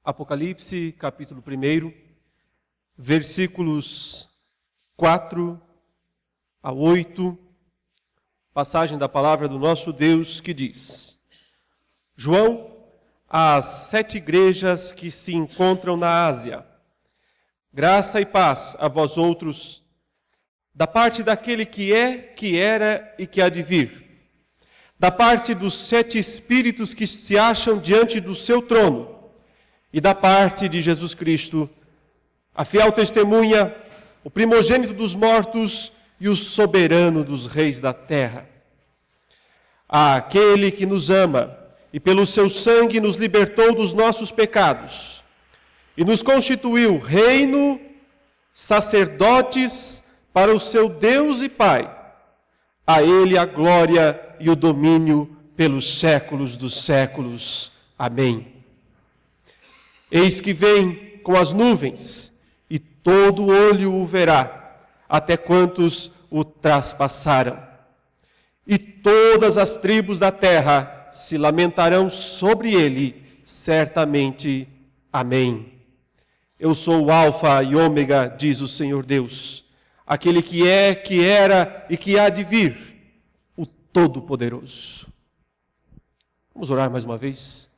Apocalipse, capítulo 1, versículos 4 a 8, passagem da palavra do nosso Deus que diz: João, às 7 igrejas que se encontram na Ásia, graça e paz a vós outros, da parte daquele que é, que era e que há de vir, da parte dos 7 espíritos que se acham diante do seu trono, e da parte de Jesus Cristo, a fiel testemunha, o primogênito dos mortos e o soberano dos reis da terra. Àquele que nos ama e pelo seu sangue nos libertou dos nossos pecados e nos constituiu reino, sacerdotes para o seu Deus e Pai. A Ele a glória e o domínio pelos séculos dos séculos. Amém. Eis que vem com as nuvens, e todo olho o verá, até quantos o traspassaram. E todas as tribos da terra se lamentarão sobre ele, certamente. Amém. Eu sou o Alfa e Ômega, diz o Senhor Deus, aquele que é, que era e que há de vir, o Todo-Poderoso. Vamos orar mais uma vez?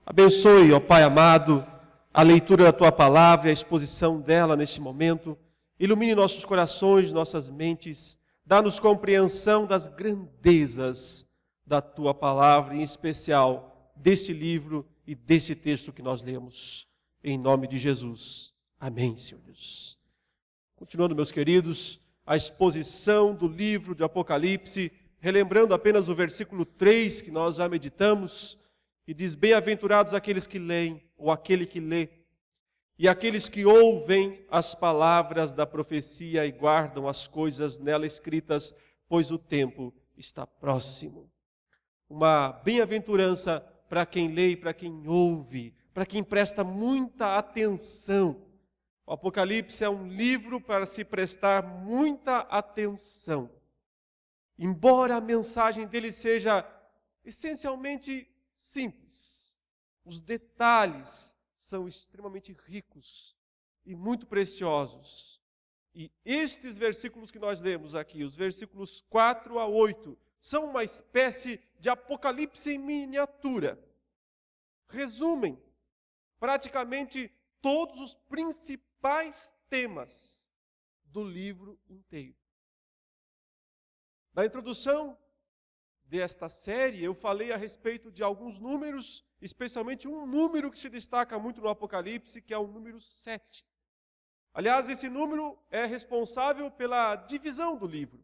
Abençoe, ó Pai amado, a leitura da Tua palavra e a exposição dela neste momento. Ilumine nossos corações, nossas mentes. Dá-nos compreensão das grandezas da Tua palavra, em especial deste livro e desse texto que nós lemos. Em nome de Jesus. Amém, Senhor Deus. Continuando, meus queridos, a exposição do livro de Apocalipse, relembrando apenas o versículo 3 que nós já meditamos, que diz: bem-aventurados aqueles que leem, ou aquele que lê, e aqueles que ouvem as palavras da profecia e guardam as coisas nela escritas, pois o tempo está próximo. Uma bem-aventurança para quem lê e para quem ouve, para quem presta muita atenção. O Apocalipse é um livro para se prestar muita atenção. Embora a mensagem dele seja essencialmente simples, os detalhes são extremamente ricos e muito preciosos. E estes versículos que nós lemos aqui, os versículos 4 a 8, são uma espécie de Apocalipse em miniatura. Resumem praticamente todos os principais temas do livro inteiro. Na introdução desta série, eu falei a respeito de alguns números, especialmente um número que se destaca muito no Apocalipse, que é o número 7. Aliás, esse número é responsável pela divisão do livro.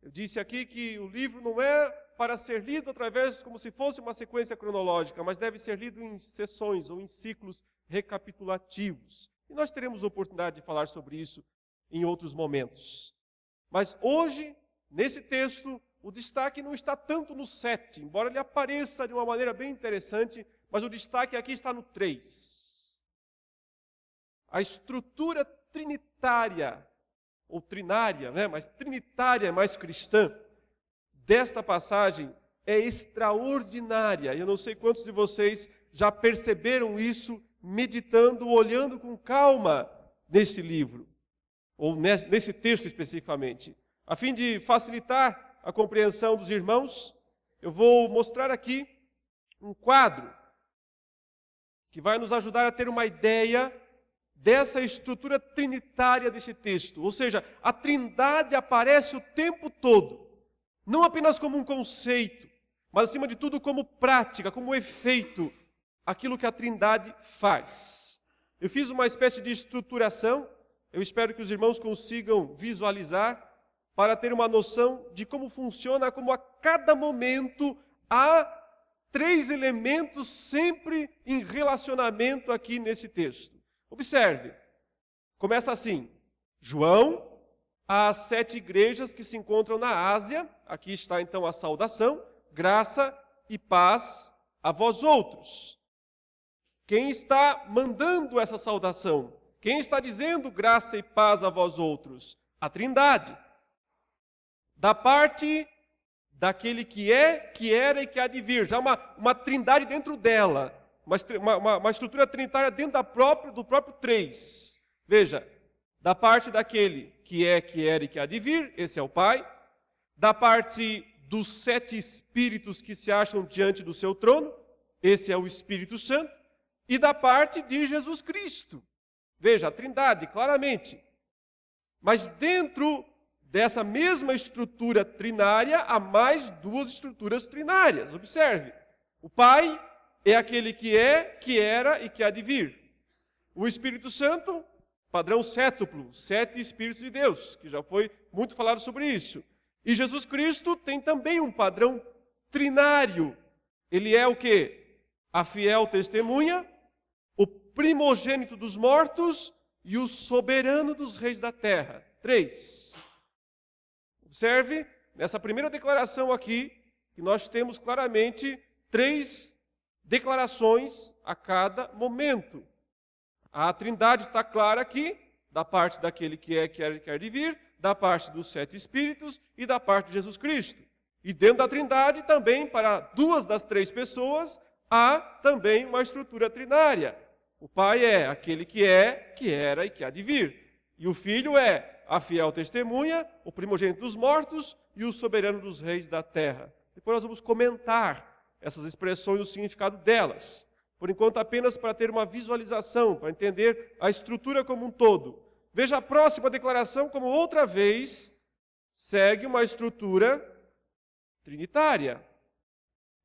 Eu disse aqui que o livro não é para ser lido através como se fosse uma sequência cronológica, mas deve ser lido em sessões ou em ciclos recapitulativos. E nós teremos oportunidade de falar sobre isso em outros momentos. Mas hoje, nesse texto, o destaque não está tanto no 7, embora ele apareça de uma maneira bem interessante, mas o destaque aqui está no 3. A estrutura trinitária, ou trinária, mas trinitária, mais cristã, desta passagem é extraordinária. Eu não sei quantos de vocês já perceberam isso meditando, olhando com calma nesse livro, ou nesse texto especificamente. A fim de facilitar a compreensão dos irmãos, eu vou mostrar aqui um quadro que vai nos ajudar a ter uma ideia dessa estrutura trinitária desse texto. Ou seja, a Trindade aparece o tempo todo, não apenas como um conceito, mas acima de tudo como prática, como efeito, aquilo que a Trindade faz. Eu fiz uma espécie de estruturação, eu espero que os irmãos consigam visualizar, para ter uma noção de como funciona, como a cada momento há 3 elementos sempre em relacionamento aqui nesse texto. Observe, começa assim: João, às 7 igrejas que se encontram na Ásia, aqui está então a saudação, graça e paz a vós outros. Quem está mandando essa saudação? Quem está dizendo graça e paz a vós outros? A Trindade. Da parte daquele que é, que era e que há de vir. Já uma trindade dentro dela. uma estrutura trinitária dentro do próprio três. Veja, da parte daquele que é, que era e que há de vir, esse é o Pai. Da parte dos 7 espíritos que se acham diante do seu trono, esse é o Espírito Santo. E da parte de Jesus Cristo. Veja, a Trindade, claramente. Mas dentro dessa mesma estrutura trinária, há mais 2 estruturas trinárias. Observe. O Pai é aquele que é, que era e que há de vir. O Espírito Santo, padrão sétuplo, 7 Espíritos de Deus, que já foi muito falado sobre isso. E Jesus Cristo tem também um padrão trinário. Ele é o quê? A fiel testemunha, o primogênito dos mortos e o soberano dos reis da terra. 3. Observe, nessa primeira declaração aqui, que nós temos claramente 3 declarações a cada momento. A Trindade está clara aqui, da parte daquele que é, que era e quer de vir, da parte dos 7 Espíritos e da parte de Jesus Cristo. E dentro da Trindade também, para 2 das 3 pessoas, há também uma estrutura trinária. O Pai é aquele que é, que era e que há de vir. E o Filho é a fiel testemunha, o primogênito dos mortos e o soberano dos reis da terra. Depois nós vamos comentar essas expressões e o significado delas. Por enquanto, apenas para ter uma visualização, para entender a estrutura como um todo. Veja a próxima declaração como outra vez segue uma estrutura trinitária.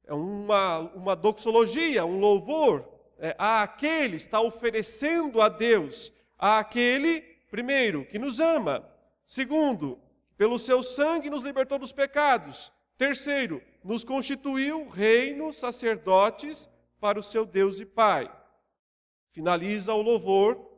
É uma doxologia, um louvor. Àquele está oferecendo a Deus, àquele, primeiro, que nos ama. Segundo, pelo seu sangue nos libertou dos pecados. Terceiro, nos constituiu reino, sacerdotes para o seu Deus e Pai. Finaliza o louvor,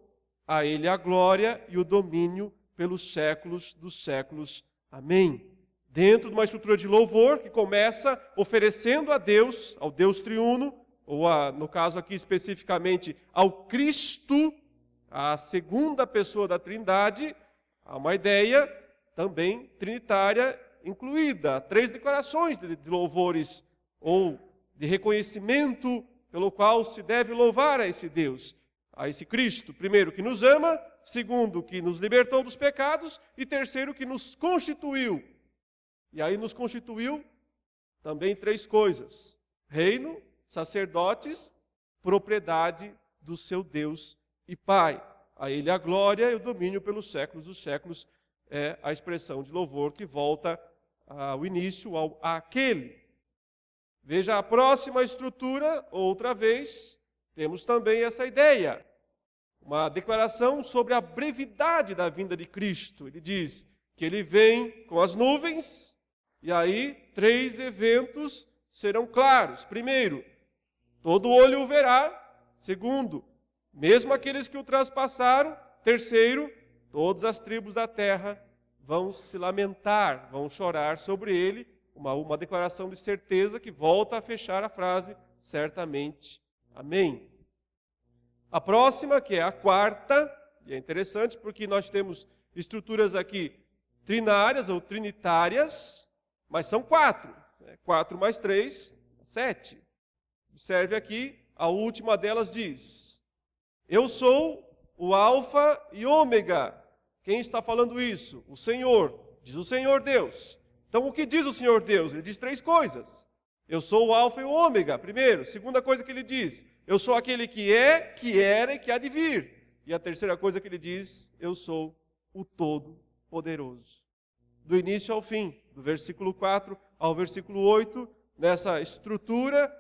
a Ele a glória e o domínio pelos séculos dos séculos. Amém. Dentro de uma estrutura de louvor que começa oferecendo a Deus, ao Deus triuno, ou no caso aqui especificamente ao Cristo, a segunda pessoa da Trindade, há uma ideia também trinitária incluída. 3 declarações de louvores ou de reconhecimento pelo qual se deve louvar a esse Deus, a esse Cristo. Primeiro, que nos ama. Segundo, que nos libertou dos pecados. E terceiro, que nos constituiu. E aí nos constituiu também 3 coisas: reino, sacerdotes, propriedade do seu Deus e Pai. A Ele a glória e o domínio pelos séculos dos séculos é a expressão de louvor que volta ao início, ao aquele. Veja a próxima estrutura, outra vez, temos também essa ideia. Uma declaração sobre a brevidade da vinda de Cristo. Ele diz que Ele vem com as nuvens, e aí 3 eventos serão claros. Primeiro, todo olho o verá. Segundo, mesmo aqueles que o transpassaram. Terceiro, todas as tribos da terra vão se lamentar, vão chorar sobre ele. Uma declaração de certeza que volta a fechar a frase, certamente. Amém. A próxima, que é a quarta, e é interessante porque nós temos estruturas aqui trinárias ou trinitárias, mas são 4. 4 mais 3, 7. Observe aqui, a última delas diz: eu sou o alfa e ômega. Quem está falando isso? O Senhor. Diz o Senhor Deus. Então, o que diz o Senhor Deus? Ele diz 3 coisas. Eu sou o alfa e o ômega, primeiro. Segunda coisa que ele diz: eu sou aquele que é, que era e que há de vir. E a terceira coisa que ele diz: eu sou o Todo-Poderoso. Do início ao fim, do versículo 4 ao versículo 8, nessa estrutura,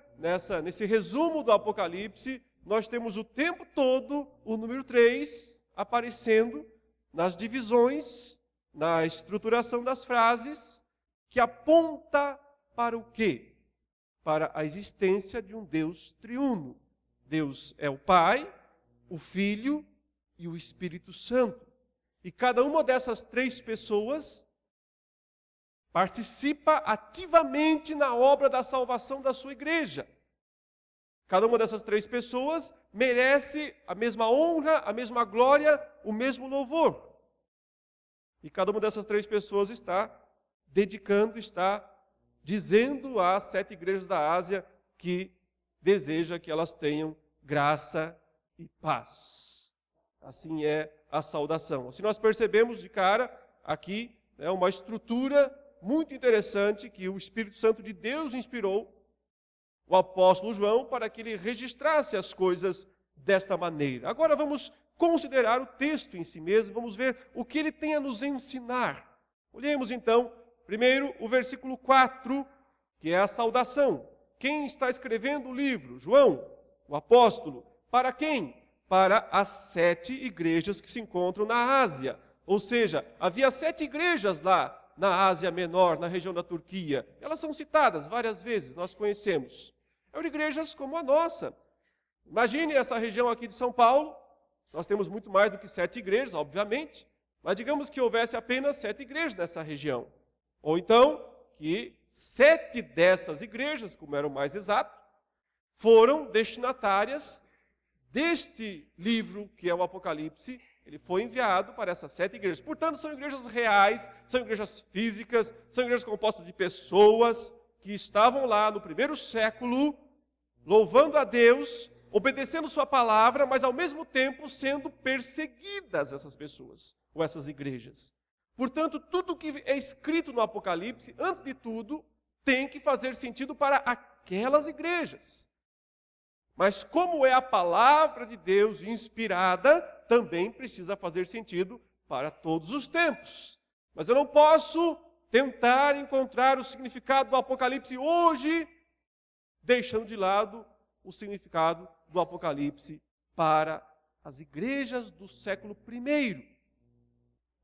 nesse resumo do Apocalipse, nós temos o tempo todo o número 3 aparecendo nas divisões, na estruturação das frases, que aponta para o quê? Para a existência de um Deus triuno. Deus é o Pai, o Filho e o Espírito Santo. E cada uma dessas 3 pessoas participa ativamente na obra da salvação da sua igreja. Cada uma dessas 3 pessoas merece a mesma honra, a mesma glória, o mesmo louvor. E cada uma dessas 3 pessoas está dedicando, está dizendo às 7 igrejas da Ásia que deseja que elas tenham graça e paz. Assim é a saudação. Assim nós percebemos de cara aqui uma estrutura muito interessante que o Espírito Santo de Deus inspirou o apóstolo João para que ele registrasse as coisas desta maneira. Agora vamos considerar o texto em si mesmo, vamos ver o que ele tem a nos ensinar. Olhemos então, primeiro, o versículo 4, que é a saudação. Quem está escrevendo o livro? João, o apóstolo. Para quem? Para as 7 igrejas que se encontram na Ásia. Ou seja, havia 7 igrejas lá na Ásia Menor, na região da Turquia. Elas são citadas várias vezes, nós conhecemos. Eram igrejas como a nossa. Imagine essa região aqui de São Paulo. Nós temos muito mais do que 7 igrejas, obviamente. Mas digamos que houvesse apenas 7 igrejas nessa região. Ou então, que 7 dessas igrejas, como era o mais exato, foram destinatárias deste livro, que é o Apocalipse. Ele foi enviado para essas 7 igrejas. Portanto, são igrejas reais, são igrejas físicas, são igrejas compostas de pessoas que estavam lá no primeiro século, louvando a Deus, obedecendo sua palavra, mas ao mesmo tempo sendo perseguidas essas pessoas, ou essas igrejas. Portanto, tudo que é escrito no Apocalipse, antes de tudo, tem que fazer sentido para aquelas igrejas. Mas como é a palavra de Deus inspirada, também precisa fazer sentido para todos os tempos. Mas eu não posso tentar encontrar o significado do Apocalipse hoje, deixando de lado o significado do Apocalipse para as igrejas do século I.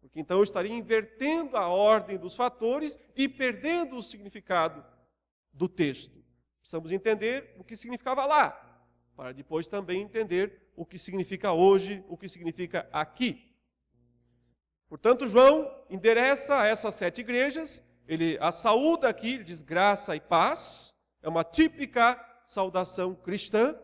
Porque então eu estaria invertendo a ordem dos fatores e perdendo o significado do texto. Precisamos entender o que significava lá, para depois também entender o que significa hoje, o que significa aqui. Portanto, João endereça a essas 7 igrejas, ele a saúda aqui, ele diz graça e paz, é uma típica saudação cristã.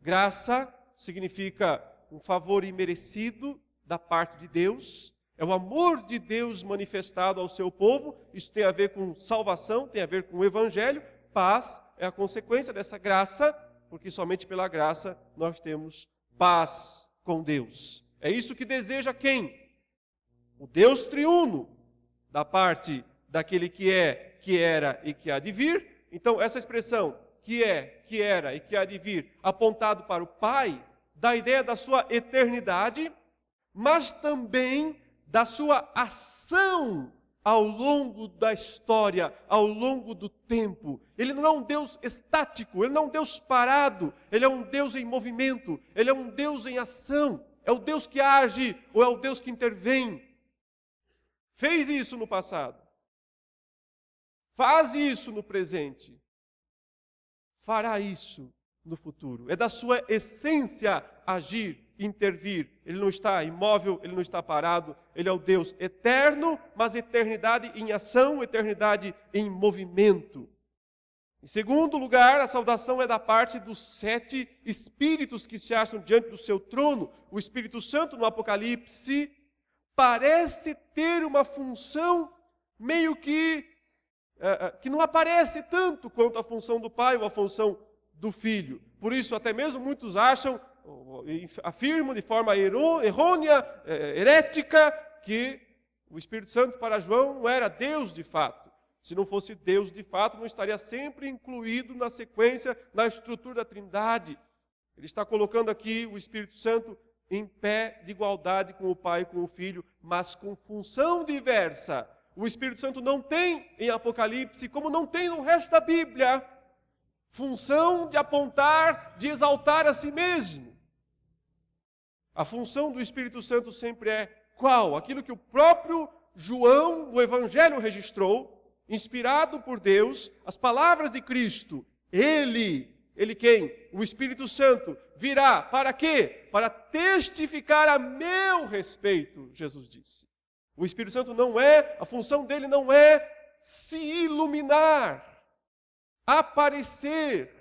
Graça significa um favor imerecido da parte de Deus, é o amor de Deus manifestado ao seu povo, isso tem a ver com salvação, tem a ver com o evangelho. Paz é a consequência dessa graça, porque somente pela graça nós temos paz com Deus. É isso que deseja quem? O Deus triuno, da parte daquele que é, que era e que há de vir. Então, essa expressão, que é, que era e que há de vir, apontado para o Pai, dá a ideia da sua eternidade, mas também da sua ação ao longo da história, ao longo do tempo. Ele não é um Deus estático, ele não é um Deus parado, ele é um Deus em movimento, ele é um Deus em ação, é o Deus que age ou é o Deus que intervém. Fez isso no passado, faz isso no presente, fará isso no futuro. É da sua essência agir, intervir. Ele não está imóvel, ele não está parado. Ele é o Deus eterno, mas eternidade em ação, eternidade em movimento. Em segundo lugar, a saudação é da parte dos 7 espíritos que se acham diante do seu trono. O Espírito Santo, no Apocalipse, parece ter uma função meio que não aparece tanto quanto a função do Pai ou a função do Filho. Por isso, até mesmo muitos acham, afirmam de forma errônea, herética, que o Espírito Santo para João não era Deus de fato. Se não fosse Deus de fato, não estaria sempre incluído na sequência, na estrutura da Trindade. Ele está colocando aqui o Espírito Santo em pé de igualdade com o Pai e com o Filho, mas com função diversa. O Espírito Santo não tem em Apocalipse, como não tem no resto da Bíblia, função de apontar, de exaltar a si mesmo. A função do Espírito Santo sempre é qual? Aquilo que o próprio João, no Evangelho, registrou, inspirado por Deus, as palavras de Cristo. Ele quem? O Espírito Santo virá para quê? Para testificar a meu respeito, Jesus disse. O Espírito Santo a função dele não é se iluminar, aparecer.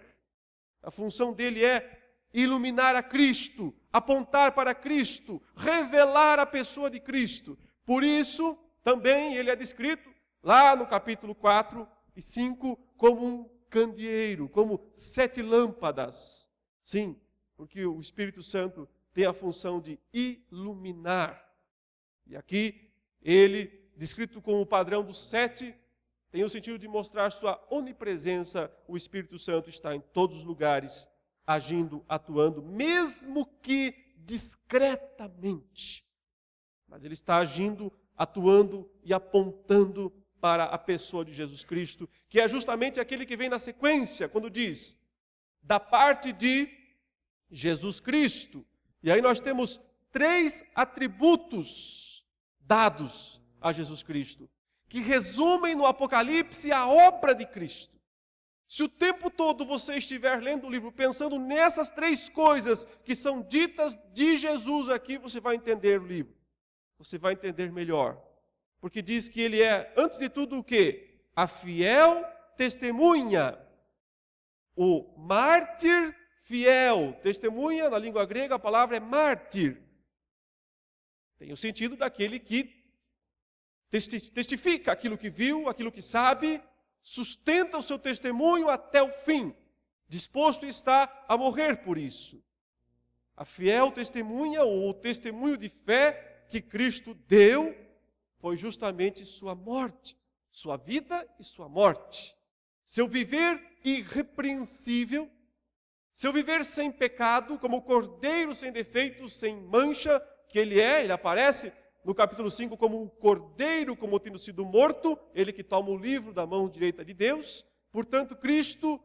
A função dele é iluminar a Cristo, apontar para Cristo, revelar a pessoa de Cristo. Por isso, também ele é descrito lá no capítulo 4 e 5 como um candeeiro, como 7 lâmpadas. Sim, porque o Espírito Santo tem a função de iluminar. E aqui, ele, descrito como o padrão dos 7, tem o sentido de mostrar sua onipresença. O Espírito Santo está em todos os lugares, agindo, atuando, mesmo que discretamente. Mas ele está agindo, atuando e apontando para a pessoa de Jesus Cristo, que é justamente aquele que vem na sequência, quando diz, da parte de Jesus Cristo. E aí nós temos 3 atributos dados a Jesus Cristo, que resumem no Apocalipse a obra de Cristo. Se o tempo todo você estiver lendo o livro pensando nessas 3 coisas que são ditas de Jesus aqui, você vai entender o livro. Você vai entender melhor. Porque diz que ele é, antes de tudo, o quê? A fiel testemunha. O mártir fiel. Testemunha, na língua grega, a palavra é mártir. Tem o sentido daquele que testifica aquilo que viu, aquilo que sabe, sustenta o seu testemunho até o fim, disposto está a morrer por isso. A fiel testemunha, ou o testemunho de fé que Cristo deu, foi justamente sua morte, sua vida e sua morte. Seu viver irrepreensível, seu viver sem pecado, como o cordeiro sem defeito, sem mancha, que ele aparece no capítulo 5 como um cordeiro, como tendo sido morto, ele que toma o livro da mão direita de Deus. Portanto, Cristo,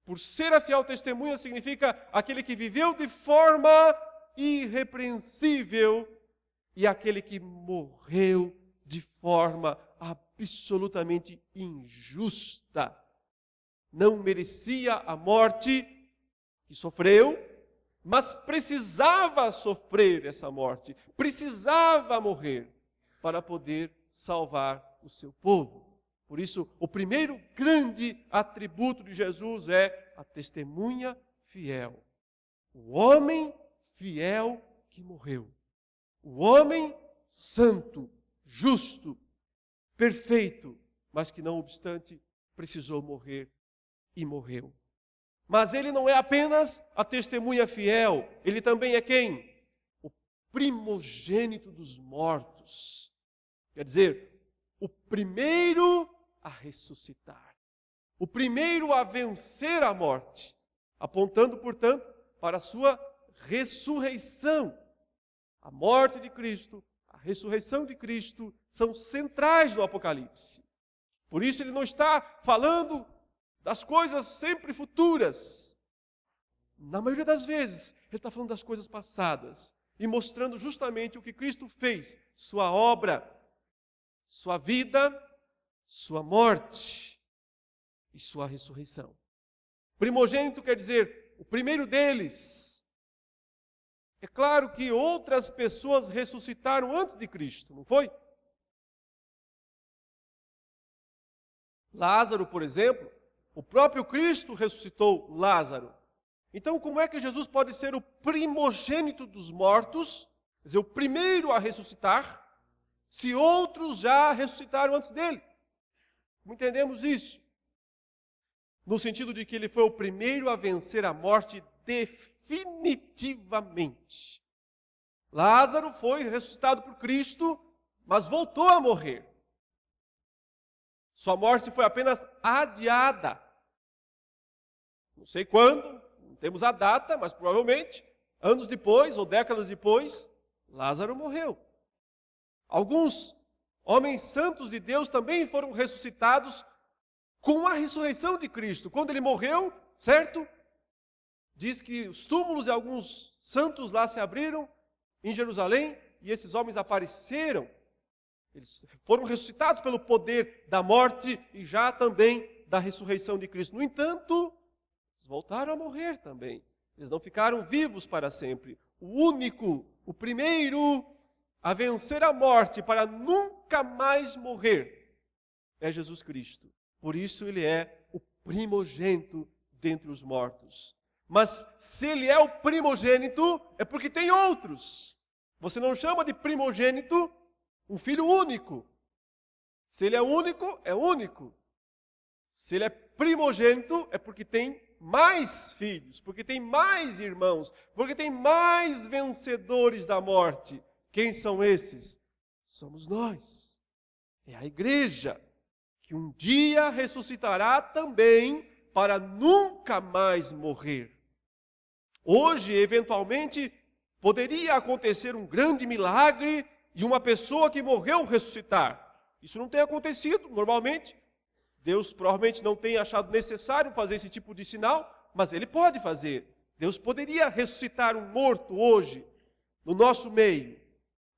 por ser a fiel testemunha, significa aquele que viveu de forma irrepreensível e aquele que morreu de forma absolutamente injusta. Não merecia a morte que sofreu, mas precisava sofrer essa morte, precisava morrer para poder salvar o seu povo. Por isso, o primeiro grande atributo de Jesus é a testemunha fiel. O homem fiel que morreu. O homem santo, justo, perfeito, mas que não obstante precisou morrer e morreu. Mas ele não é apenas a testemunha fiel, ele também é quem? O primogênito dos mortos. Quer dizer, o primeiro a ressuscitar. O primeiro a vencer a morte. Apontando, portanto, para a sua ressurreição. A morte de Cristo, a ressurreição de Cristo são centrais no Apocalipse. Por isso ele não está falando das coisas sempre futuras. Na maioria das vezes, ele está falando das coisas passadas e mostrando justamente o que Cristo fez, sua obra, sua vida, sua morte e sua ressurreição. Primogênito quer dizer o primeiro deles. É claro que outras pessoas ressuscitaram antes de Cristo, não foi? Lázaro, por exemplo, o próprio Cristo ressuscitou Lázaro. Então, como é que Jesus pode ser o primogênito dos mortos, quer dizer, o primeiro a ressuscitar, se outros já ressuscitaram antes dele? Como entendemos isso? No sentido de que ele foi o primeiro a vencer a morte definitivamente. Lázaro foi ressuscitado por Cristo, mas voltou a morrer. Sua morte foi apenas adiada. Não sei quando, não temos a data, mas provavelmente, anos depois ou décadas depois, Lázaro morreu. Alguns homens santos de Deus também foram ressuscitados com a ressurreição de Cristo. Quando ele morreu, certo? Diz que os túmulos de alguns santos lá se abriram em Jerusalém e esses homens apareceram. Eles foram ressuscitados pelo poder da morte e já também da ressurreição de Cristo. No entanto, eles voltaram a morrer também. Eles não ficaram vivos para sempre. O único, o primeiro a vencer a morte para nunca mais morrer é Jesus Cristo. Por isso ele é o primogênito dentre os mortos. Mas se ele é o primogênito, é porque tem outros. Você não chama de primogênito um filho único. Se ele é único, é único. Se ele é primogênito é porque tem mais filhos, porque tem mais irmãos, porque tem mais vencedores da morte. Quem são esses? Somos nós. É a igreja, que um dia ressuscitará também para nunca mais morrer. Hoje, eventualmente, poderia acontecer um grande milagre de uma pessoa que morreu ressuscitar. Isso não tem acontecido normalmente. Deus provavelmente não tem achado necessário fazer esse tipo de sinal, mas Ele pode fazer. Deus poderia ressuscitar um morto hoje, no nosso meio,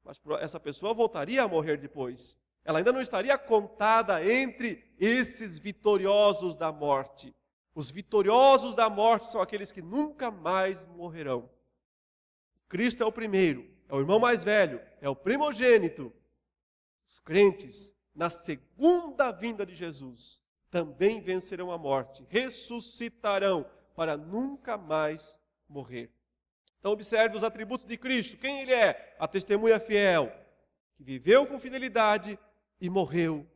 mas essa pessoa voltaria a morrer depois. Ela ainda não estaria contada entre esses vitoriosos da morte. Os vitoriosos da morte são aqueles que nunca mais morrerão. Cristo é o primeiro, é o irmão mais velho, é o primogênito. Os crentes, na segunda vinda de Jesus, também vencerão a morte, ressuscitarão para nunca mais morrer. Então observe os atributos de Cristo. Quem Ele é? A testemunha fiel, que viveu com fidelidade e morreu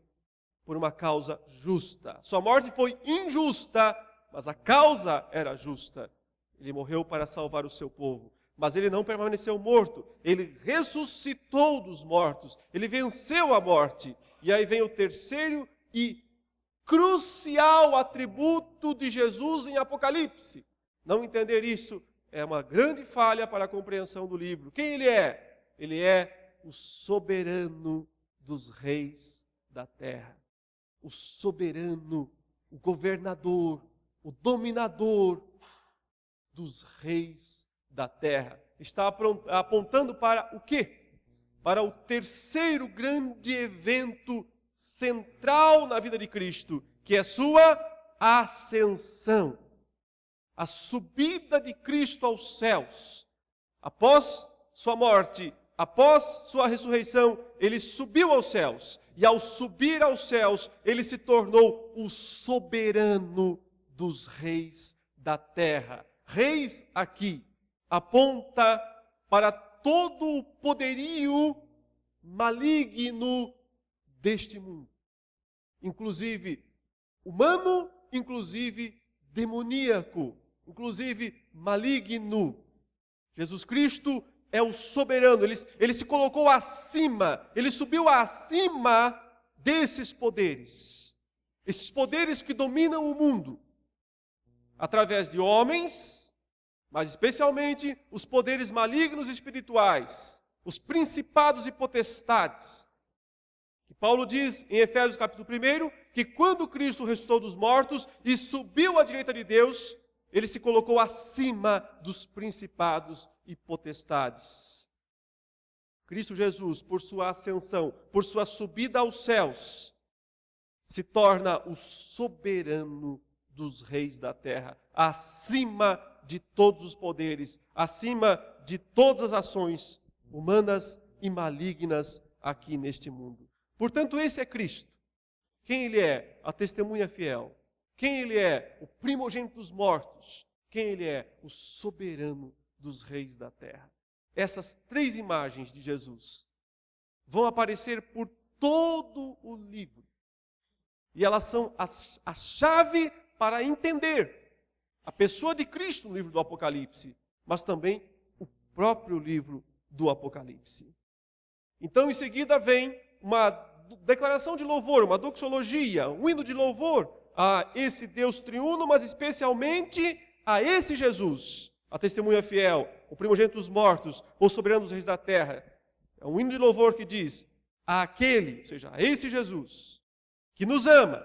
por uma causa justa. Sua morte foi injusta, mas a causa era justa. Ele morreu para salvar o seu povo. Mas ele não permaneceu morto, ele ressuscitou dos mortos, ele venceu a morte. E aí vem o terceiro e crucial atributo de Jesus em Apocalipse. Não entender isso é uma grande falha para a compreensão do livro. Quem ele é? Ele é o soberano dos reis da terra. O soberano, o governador, o dominador dos reis da terra. Está apontando para o quê? Para o terceiro grande evento central na vida de Cristo, que é sua ascensão. A subida de Cristo aos céus. Após sua morte, após sua ressurreição, ele subiu aos céus. E ao subir aos céus, ele se tornou o soberano dos reis da terra. Reis aqui aponta para todo o poderio maligno deste mundo. Inclusive humano, inclusive demoníaco, inclusive maligno. Jesus Cristo é o soberano, ele se colocou acima, ele subiu acima desses poderes. Esses poderes que dominam o mundo. Através de homens, mas especialmente os poderes malignos espirituais, os principados e potestades. Que Paulo diz em Efésios capítulo 1, que quando Cristo ressuscitou dos mortos e subiu à direita de Deus, ele se colocou acima dos principados e potestades. Cristo Jesus, por sua ascensão, por sua subida aos céus, se torna o soberano dos reis da terra, acima de todos os poderes, acima de todas as ações humanas e malignas aqui neste mundo. Portanto, esse é Cristo. Quem Ele é? A testemunha fiel. Quem Ele é? O primogênito dos mortos. Quem Ele é? O soberano dos reis da terra. Essas três imagens de Jesus vão aparecer por todo o livro. E elas são a chave para entender a pessoa de Cristo no livro do Apocalipse, mas também o próprio livro do Apocalipse. Então, em seguida, vem uma declaração de louvor, uma doxologia, um hino de louvor a esse Deus triuno, mas especialmente a esse Jesus, a testemunha fiel, o primogênito dos mortos, o soberano dos reis da terra. É um hino de louvor que diz àquele, ou seja, a esse Jesus, que nos ama.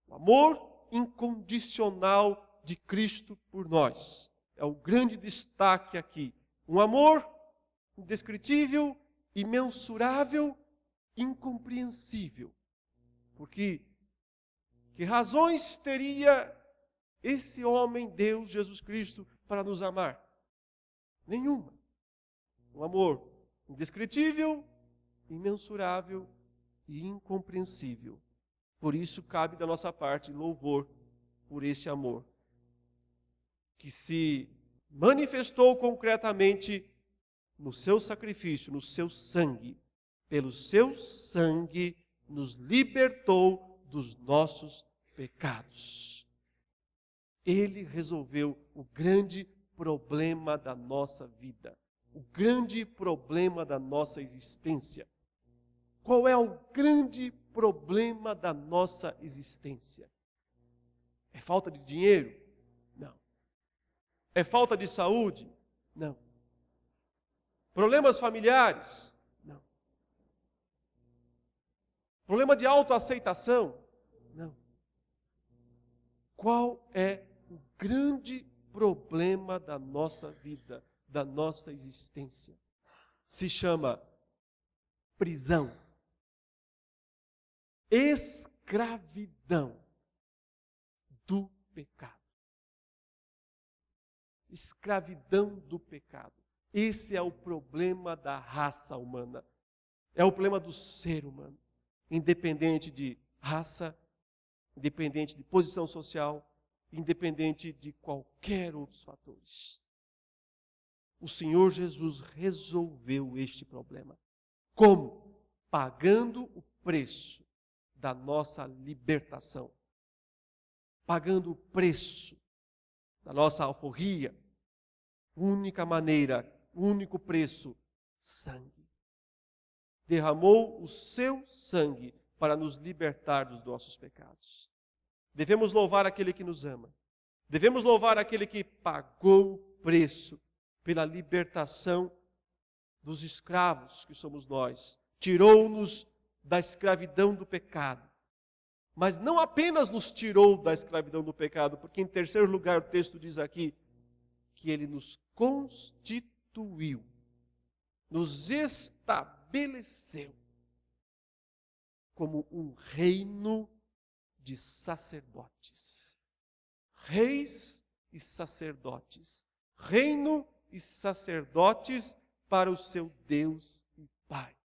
O amor incondicional de Cristo por nós. É o grande destaque aqui. Um amor indescritível, imensurável, incompreensível. Porque que razões teria esse homem, Deus, Jesus Cristo, para nos amar? Nenhuma. Um amor indescritível, imensurável e incompreensível. Por isso cabe da nossa parte louvor por esse amor, que se manifestou concretamente no seu sacrifício, no seu sangue. Pelo seu sangue nos libertou dos nossos pecados. Ele resolveu o grande problema da nossa vida, o grande problema da nossa existência. Qual é o grande problema da nossa existência? É falta de dinheiro? Não. É falta de saúde? Não. Problemas familiares? Não. Problema de autoaceitação? Não. Qual é o grande problema da nossa vida, da nossa existência? Se chama prisão. Escravidão do pecado. Escravidão do pecado. Esse é o problema da raça humana. É o problema do ser humano. Independente de raça, independente de posição social, independente de qualquer outros fatores. O Senhor Jesus resolveu este problema. Como? Pagando o preço da nossa libertação. Pagando o preço da nossa alforria. Única maneira, único preço, sangue. Derramou o seu sangue para nos libertar dos nossos pecados. Devemos louvar aquele que nos ama. Devemos louvar aquele que pagou o preço pela libertação dos escravos que somos nós. Tirou-nos da escravidão do pecado. Mas não apenas nos tirou da escravidão do pecado, porque em terceiro lugar o texto diz aqui que Ele nos constituiu, nos estabeleceu como um reino de sacerdotes. Reis e sacerdotes. Reino e sacerdotes para o seu Deus e Pai.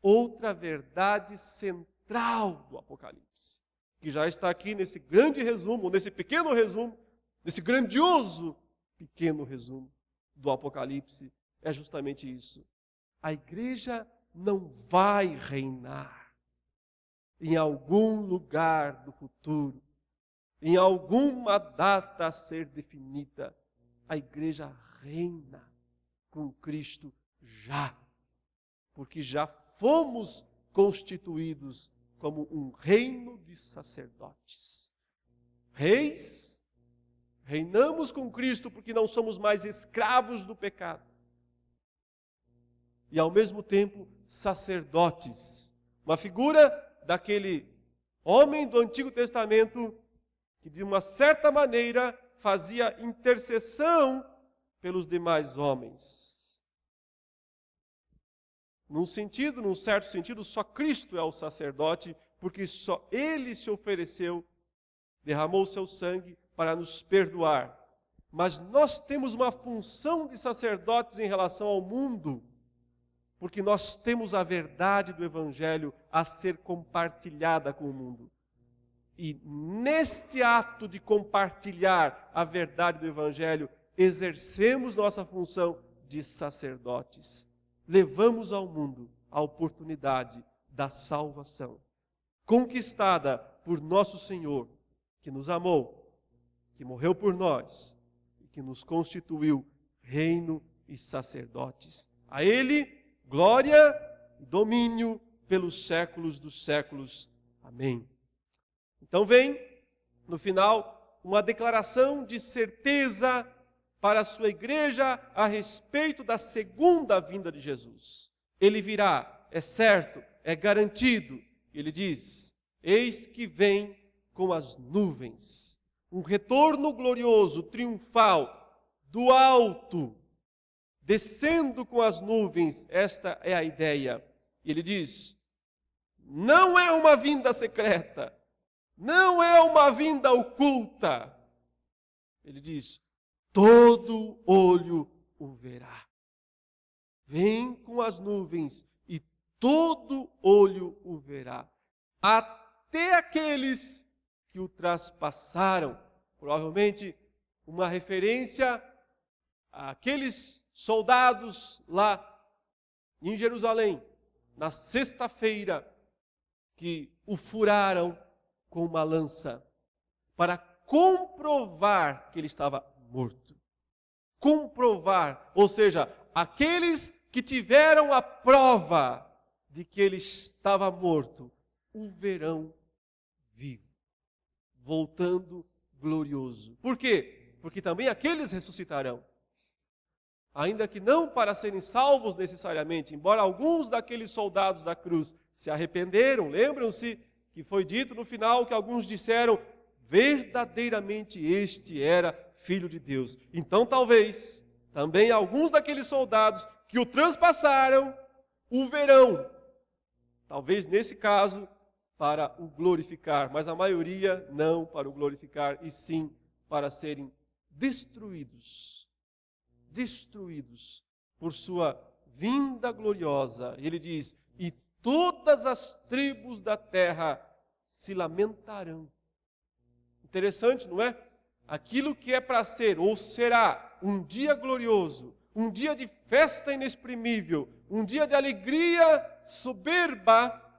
Outra verdade central do Apocalipse, que já está aqui nesse grande resumo, nesse pequeno resumo, nesse grandioso pequeno resumo do Apocalipse, é justamente isso. A igreja não vai reinar em algum lugar do futuro, em alguma data a ser definida. A igreja reina com Cristo já, porque já fomos constituídos como um reino de sacerdotes. Reis, reinamos com Cristo porque não somos mais escravos do pecado. E ao mesmo tempo, sacerdotes. Uma figura daquele homem do Antigo Testamento que de uma certa maneira fazia intercessão pelos demais homens. Num certo sentido, só Cristo é o sacerdote, porque só Ele se ofereceu, derramou o seu sangue para nos perdoar. Mas nós temos uma função de sacerdotes em relação ao mundo, porque nós temos a verdade do Evangelho a ser compartilhada com o mundo. E neste ato de compartilhar a verdade do Evangelho, exercemos nossa função de sacerdotes. Levamos ao mundo a oportunidade da salvação, conquistada por nosso Senhor, que nos amou, que morreu por nós e que nos constituiu reino e sacerdotes. A Ele, glória e domínio pelos séculos dos séculos. Amém. Então vem, no final, uma declaração de certeza para a sua igreja a respeito da segunda vinda de Jesus. Ele virá, é certo, é garantido. Ele diz: eis que vem com as nuvens. Um retorno glorioso, triunfal, do alto, descendo com as nuvens. Esta é a ideia. Ele diz: não é uma vinda secreta, não é uma vinda oculta. Ele diz: todo olho o verá. Vem com as nuvens e todo olho o verá. Até aqueles que o traspassaram. Provavelmente uma referência àqueles soldados lá em Jerusalém, na sexta-feira, que o furaram com uma lança para comprovar que ele estava morto. Comprovar, ou seja, aqueles que tiveram a prova de que ele estava morto, o verão vivo, voltando glorioso. Por quê? Porque também aqueles ressuscitarão. Ainda que não para serem salvos necessariamente, embora alguns daqueles soldados da cruz se arrependeram, lembram-se que foi dito no final que alguns disseram, verdadeiramente este era Filho de Deus. Então talvez também alguns daqueles soldados que o transpassaram, o verão. Talvez nesse caso para o glorificar, mas a maioria não para o glorificar, e sim para serem destruídos por sua vinda gloriosa. Ele diz, e todas as tribos da terra se lamentarão. Interessante, não é? Aquilo que é para ser, ou será, um dia glorioso, um dia de festa inexprimível, um dia de alegria soberba,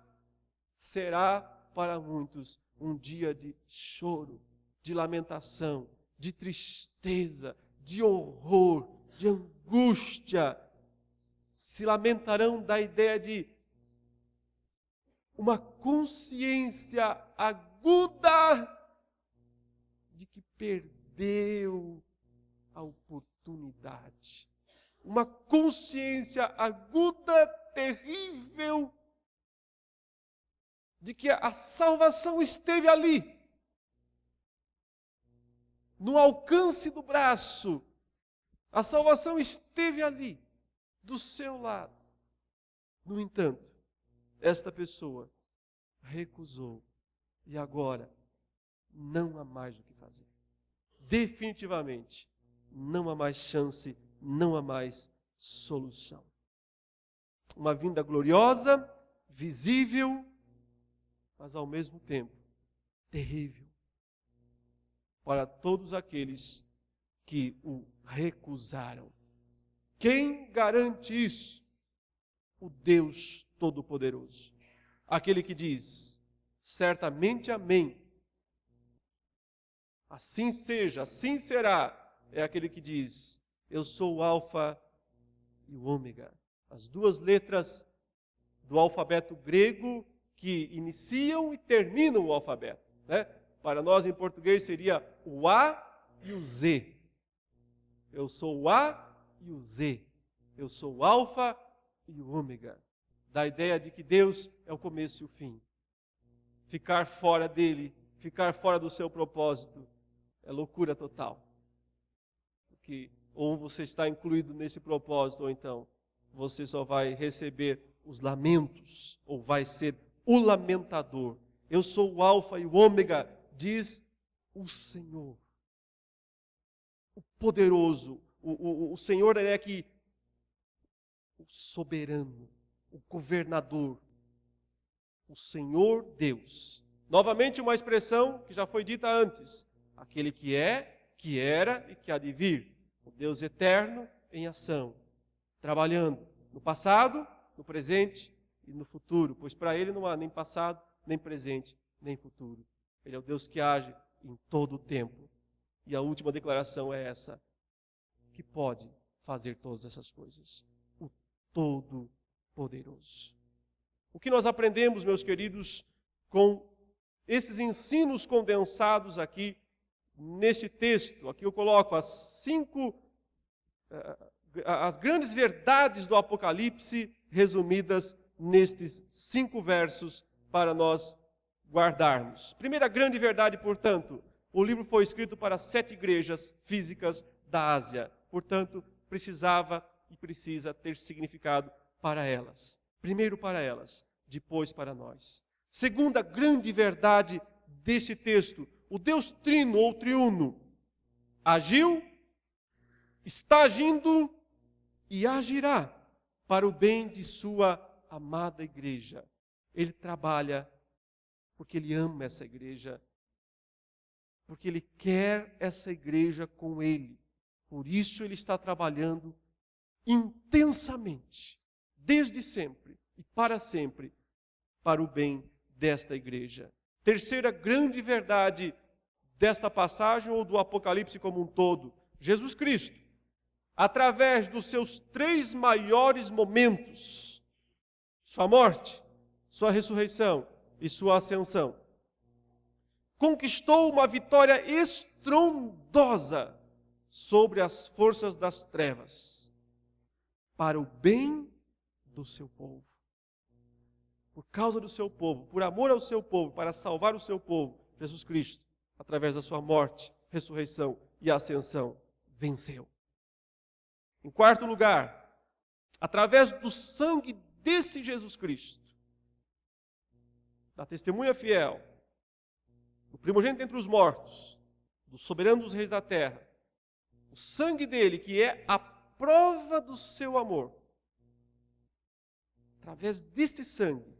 será para muitos um dia de choro, de lamentação, de tristeza, de horror, de angústia. Se lamentarão da ideia de uma consciência aguda de que perdeu a oportunidade. Uma consciência aguda, terrível, de que a salvação esteve ali, no alcance do braço. A salvação esteve ali, do seu lado. No entanto, esta pessoa recusou e agora não há mais o que fazer. Definitivamente, não há mais chance, não há mais solução. Uma vinda gloriosa, visível, mas ao mesmo tempo terrível para todos aqueles que o recusaram. Quem garante isso? O Deus Todo-Poderoso. Aquele que diz, certamente amém. Assim seja, assim será. É aquele que diz, eu sou o Alfa e o Ômega. As duas letras do alfabeto grego que iniciam e terminam o alfabeto, né? Para nós em português seria o A e o Z. Eu sou o A e o Z. Eu sou o Alfa e o Ômega. Da ideia de que Deus é o começo e o fim. Ficar fora dele, ficar fora do seu propósito, é loucura total. Porque ou você está incluído nesse propósito, ou então você só vai receber os lamentos, ou vai ser o lamentador. Eu sou o Alfa e o Ômega, diz o Senhor. O poderoso, o Senhor é que o soberano, o governador, o Senhor Deus. Novamente uma expressão que já foi dita antes. Aquele que é, que era e que há de vir. O Deus eterno em ação, trabalhando no passado, no presente e no futuro. Pois para Ele não há nem passado, nem presente, nem futuro. Ele é o Deus que age em todo o tempo. E a última declaração é essa, que pode fazer todas essas coisas. O Todo-Poderoso. O que nós aprendemos, meus queridos, com esses ensinos condensados aqui neste texto? Aqui eu coloco as grandes verdades do Apocalipse resumidas nestes 5 versos para nós guardarmos. Primeira grande verdade, portanto, o livro foi escrito para 7 igrejas físicas da Ásia. Portanto, precisava e precisa ter significado para elas. Primeiro para elas, depois para nós. Segunda grande verdade deste texto, o Deus Trino ou Triuno agiu, está agindo e agirá para o bem de sua amada igreja. Ele trabalha porque Ele ama essa igreja, porque Ele quer essa igreja com Ele. Por isso Ele está trabalhando intensamente, desde sempre e para sempre, para o bem desta igreja. Terceira grande verdade desta passagem ou do Apocalipse como um todo: Jesus Cristo, através dos seus 3 maiores momentos, sua morte, sua ressurreição e sua ascensão, conquistou uma vitória estrondosa sobre as forças das trevas, para o bem do seu povo. Por causa do seu povo, por amor ao seu povo, para salvar o seu povo, Jesus Cristo, através da sua morte, ressurreição e ascensão, venceu. Em quarto lugar, através do sangue desse Jesus Cristo, da testemunha fiel, do primogênito entre os mortos, do soberano dos reis da terra, o sangue dele, que é a prova do seu amor, através deste sangue,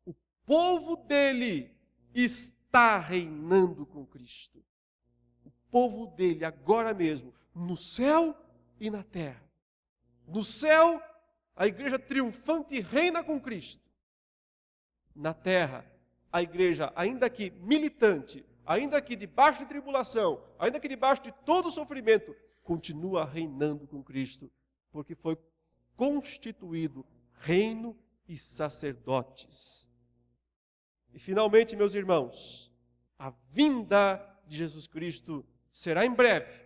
o povo dele está reinando com Cristo. O povo dele, agora mesmo, no céu e na terra. No céu, a igreja triunfante reina com Cristo. Na terra, a igreja, ainda que militante, ainda que debaixo de tribulação, ainda que debaixo de todo sofrimento, continua reinando com Cristo, porque foi constituído reino e sacerdotes. E finalmente, meus irmãos, a vinda de Jesus Cristo será em breve.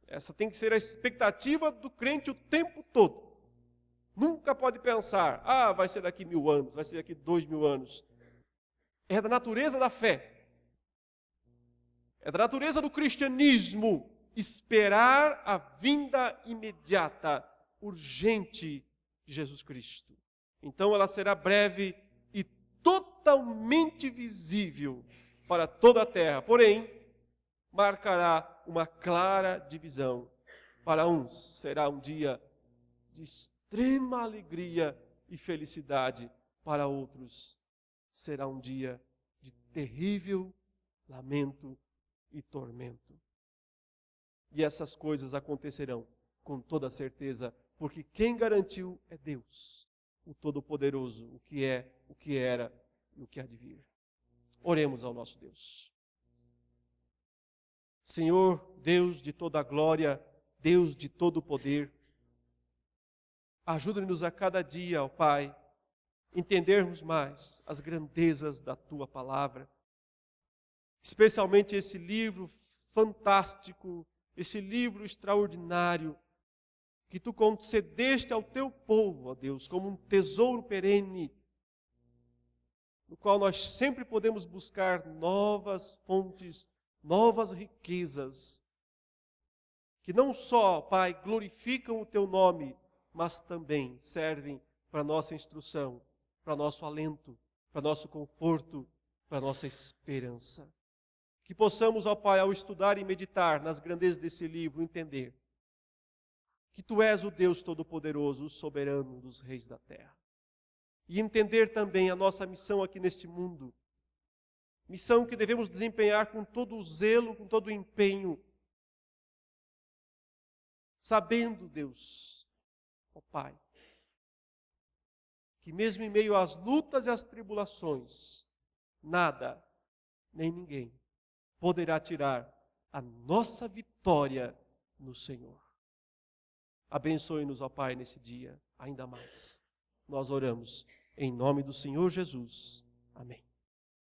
Essa tem que ser a expectativa do crente o tempo todo. Nunca pode pensar, vai ser daqui 1000 anos, vai ser daqui 2000 anos. É da natureza da fé. É da natureza do cristianismo esperar a vinda imediata, urgente de Jesus Cristo. Então ela será breve e totalmente visível para toda a terra. Porém, marcará uma clara divisão. Para uns será um dia de extrema alegria e felicidade. Para outros será um dia de terrível lamento e tormento. E essas coisas acontecerão com toda certeza, porque quem garantiu é Deus, o Todo-Poderoso, o que é, o que era e o que há de vir. Oremos ao nosso Deus. Senhor, Deus de toda a glória, Deus de todo o poder, ajuda-nos a cada dia, ó Pai, entendermos mais as grandezas da Tua Palavra, especialmente esse livro fantástico, esse livro extraordinário, que Tu concedeste ao Teu povo, ó Deus, como um tesouro perene, no qual nós sempre podemos buscar novas fontes, novas riquezas, que não só, Pai, glorificam o Teu nome, mas também servem para nossa instrução, para nosso alento, para nosso conforto, para nossa esperança. Que possamos, ó Pai, ao estudar e meditar nas grandezas desse livro, entender que Tu és o Deus Todo-Poderoso, o soberano dos reis da terra. E entender também a nossa missão aqui neste mundo, missão que devemos desempenhar com todo o zelo, com todo o empenho, sabendo, Deus, ó Pai, que mesmo em meio às lutas e às tribulações, nada, nem ninguém, poderá tirar a nossa vitória no Senhor. Abençoe-nos, ó Pai, nesse dia, ainda mais. Nós oramos em nome do Senhor Jesus. Amém.